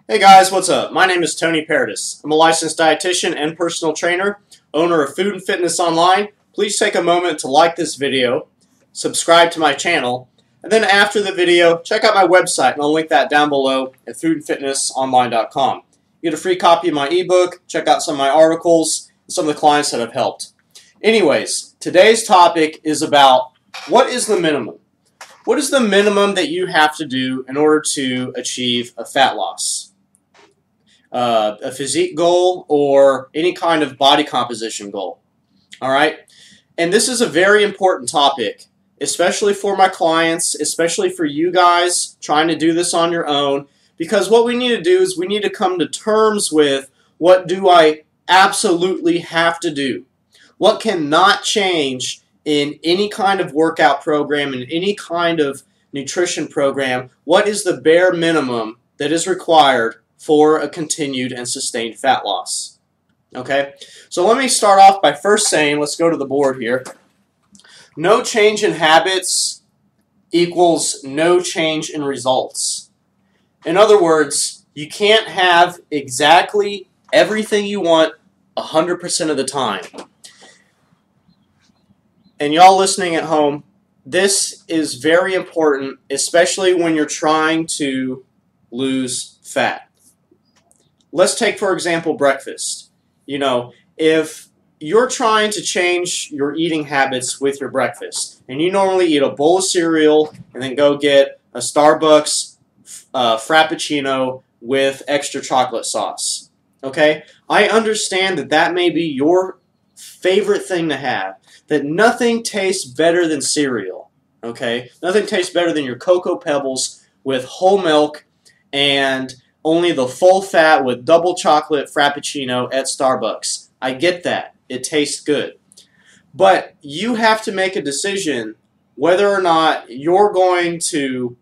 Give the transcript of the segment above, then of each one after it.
Hey guys, what's up? My name is Tony Paradis. I'm a licensed dietitian and personal trainer, owner of Food and Fitness Online. Please take a moment to like this video, subscribe to my channel, and then after the video, check out my website, and I'll link that down below at foodandfitnessonline.com. You get a free copy of my ebook, check out some of my articles, and some of the clients that I've helped. Anyways, today's topic is about what is the minimum? What is the minimum that you have to do in order to achieve a fat loss? A physique goal, or any kind of body composition goal. Alright? And this is a very important topic, especially for my clients, especially for you guys trying to do this on your own, because what we need to do is we need to come to terms with what do I absolutely have to do? What cannot change in any kind of workout program, in any kind of nutrition program? What is the bare minimum that is required for a continued and sustained fat loss? Okay, so let me start off by first saying, let's go to the board here. No change in habits equals no change in results. In other words, you can't have exactly everything you want 100% of the time. And y'all listening at home, this is very important, especially when you're trying to lose fat. Let's take, for example, breakfast. You know, if you're trying to change your eating habits with your breakfast, and you normally eat a bowl of cereal and then go get a Starbucks Frappuccino with extra chocolate sauce, okay? I understand that that may be your favorite thing to have, that nothing tastes better than cereal, okay? Nothing tastes better than your Cocoa Pebbles with whole milk and only the full fat with double chocolate Frappuccino at Starbucks. I get that. It tastes good. But you have to make a decision whether or not you're going to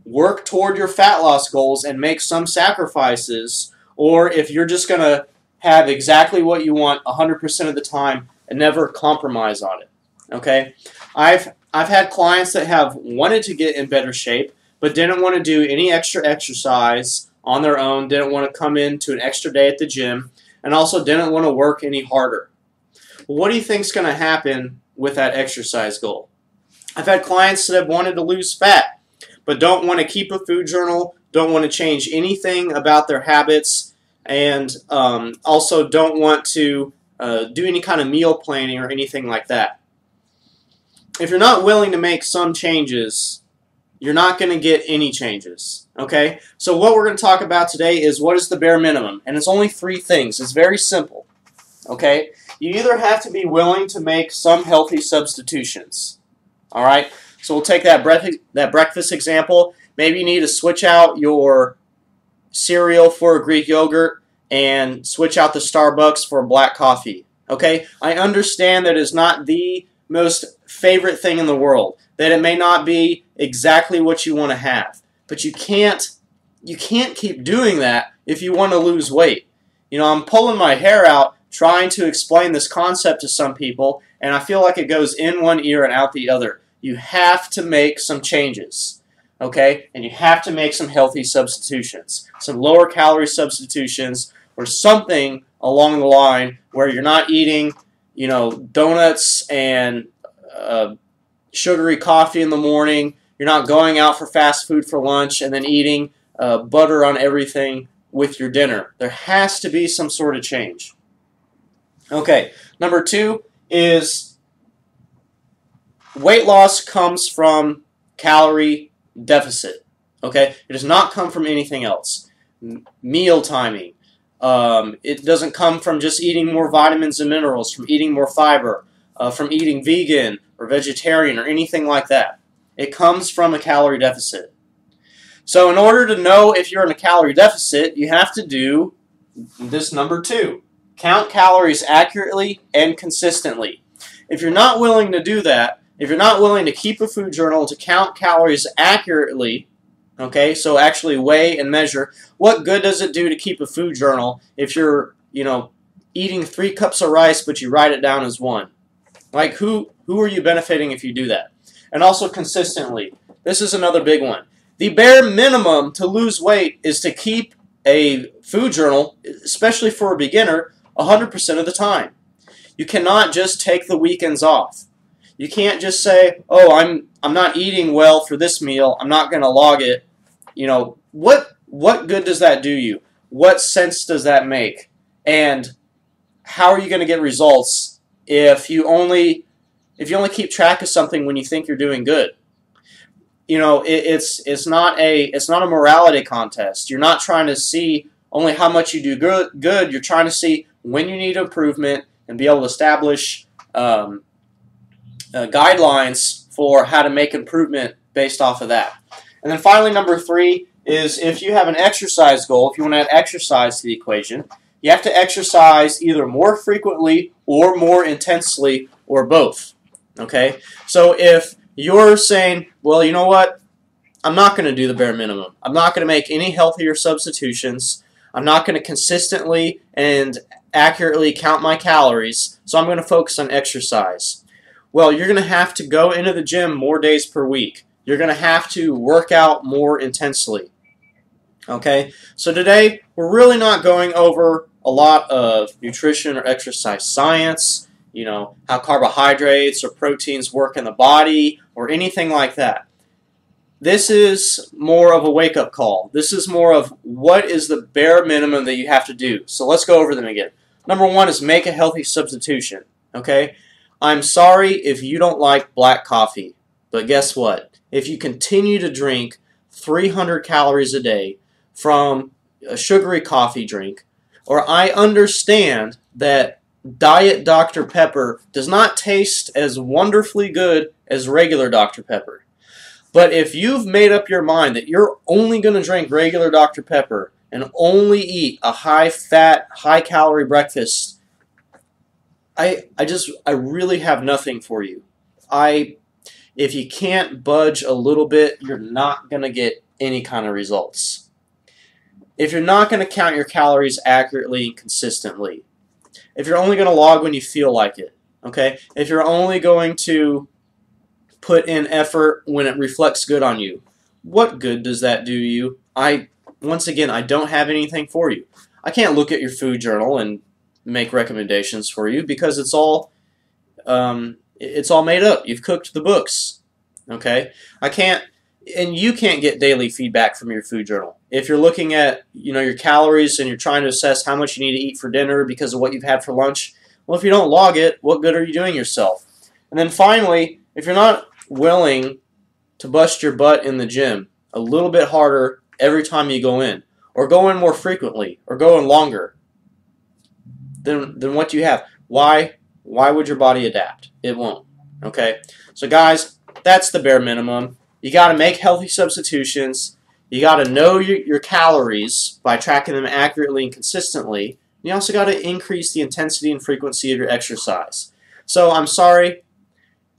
work toward your fat loss goals and make some sacrifices, or if you're just going to have exactly what you want 100% of the time and never compromise on it. Okay? I've had clients that have wanted to get in better shape but didn't want to do any extra exercise on their own, didn't want to come into an extra day at the gym, and also didn't want to work any harder. Well, what do you think is going to happen with that exercise goal? I've had clients that have wanted to lose fat, but don't want to keep a food journal, don't want to change anything about their habits, and also don't want to do any kind of meal planning or anything like that. If you're not willing to make some changes, you're not going to get any changes, okay? So what we're going to talk about today is what is the bare minimum, and it's only 3 things. It's very simple, okay? You either have to be willing to make some healthy substitutions, all right? So we'll take that breakfast example. Maybe you need to switch out your cereal for a Greek yogurt and switch out the Starbucks for black coffee, okay? I understand that it's not the most favorite thing in the world, that it may not be exactly what you want to have, but you can't keep doing that if you want to lose weight. You know, I'm pulling my hair out trying to explain this concept to some people, and I feel like it goes in one ear and out the other. You have to make some changes, okay? And you have to make some healthy substitutions, some lower calorie substitutions, or something along the line where you're not eating, you know, donuts and sugary coffee in the morning. You're not going out for fast food for lunch and then eating butter on everything with your dinner. There has to be some sort of change. Okay, number 2 is weight loss comes from calorie deficit. Okay, it does not come from anything else. Meal timing. It doesn't come from just eating more vitamins and minerals, from eating more fiber, from eating vegan or vegetarian or anything like that. It comes from a calorie deficit. So in order to know if you're in a calorie deficit, you have to do this number 2. Count calories accurately and consistently. If you're not willing to do that, if you're not willing to keep a food journal to count calories accurately, okay, so actually weigh and measure, what good does it do to keep a food journal if you're, you know, eating 3 cups of rice but you write it down as 1? Like, who are you benefiting if you do that? And also consistently. This is another big one. The bare minimum to lose weight is to keep a food journal, especially for a beginner, 100% of the time. You cannot just take the weekends off. You can't just say, "Oh, I'm not eating well for this meal. I'm not going to log it." You know, what good does that do you? What sense does that make? And how are you going to get results if you only keep track of something when you think you're doing good? You know, it's not a morality contest. You're not trying to see only how much you do good. You're trying to see when you need improvement and be able to establish guidelines for how to make improvement based off of that. And then finally, number 3 is if you have an exercise goal, if you want to add exercise to the equation, you have to exercise either more frequently or more intensely or both. Okay? So if you're saying, well, you know what? I'm not going to do the bare minimum. I'm not going to make any healthier substitutions. I'm not going to consistently and accurately count my calories, so I'm going to focus on exercise. Well, you're going to have to go into the gym more days per week. You're going to have to work out more intensely. Okay? So today, we're really not going over a lot of nutrition or exercise science, you know, how carbohydrates or proteins work in the body or anything like that. This is more of a wake-up call. This is more of what is the bare minimum that you have to do. So let's go over them again. Number 1 is make a healthy substitution. Okay? I'm sorry if you don't like black coffee, but guess what? If you continue to drink 300 calories a day from a sugary coffee drink, or I understand that Diet Dr. Pepper does not taste as wonderfully good as regular Dr. Pepper. But if you've made up your mind that you're only going to drink regular Dr. Pepper and only eat a high-fat, high-calorie breakfast, I really have nothing for you. If you can't budge a little bit, you're not going to get any kind of results. If you're not going to count your calories accurately and consistently, if you're only going to log when you feel like it, okay? If you're only going to put in effort when it reflects good on you, what good does that do you? Once again, I don't have anything for you. I can't look at your food journal and make recommendations for you because it's all made up. You've cooked the books, okay? I can't, and you can't get daily feedback from your food journal. If you're looking at, you know, your calories and you're trying to assess how much you need to eat for dinner because of what you've had for lunch, well, if you don't log it, what good are you doing yourself? And then finally, if you're not willing to bust your butt in the gym a little bit harder every time you go in, or go in more frequently, or go in longer, then what do you have? Why would your body adapt? It won't. Okay? So guys, that's the bare minimum. You got to make healthy substitutions. You got to know your calories by tracking them accurately and consistently. You also got to increase the intensity and frequency of your exercise. So I'm sorry.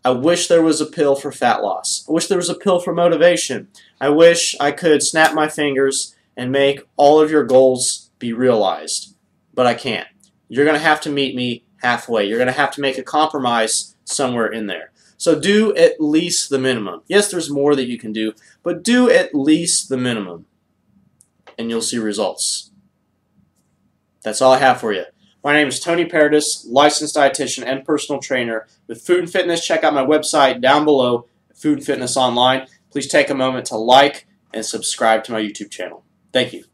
I wish there was a pill for fat loss. I wish there was a pill for motivation. I wish I could snap my fingers and make all of your goals be realized. But I can't. You're going to have to meet me halfway. You're going to have to make a compromise somewhere in there. So do at least the minimum. Yes, there's more that you can do, but do at least the minimum, and you'll see results. That's all I have for you. My name is Tony Paradis, licensed dietitian and personal trainer with Food and Fitness. Check out my website down below, Food and Fitness Online. Please take a moment to like and subscribe to my YouTube channel. Thank you.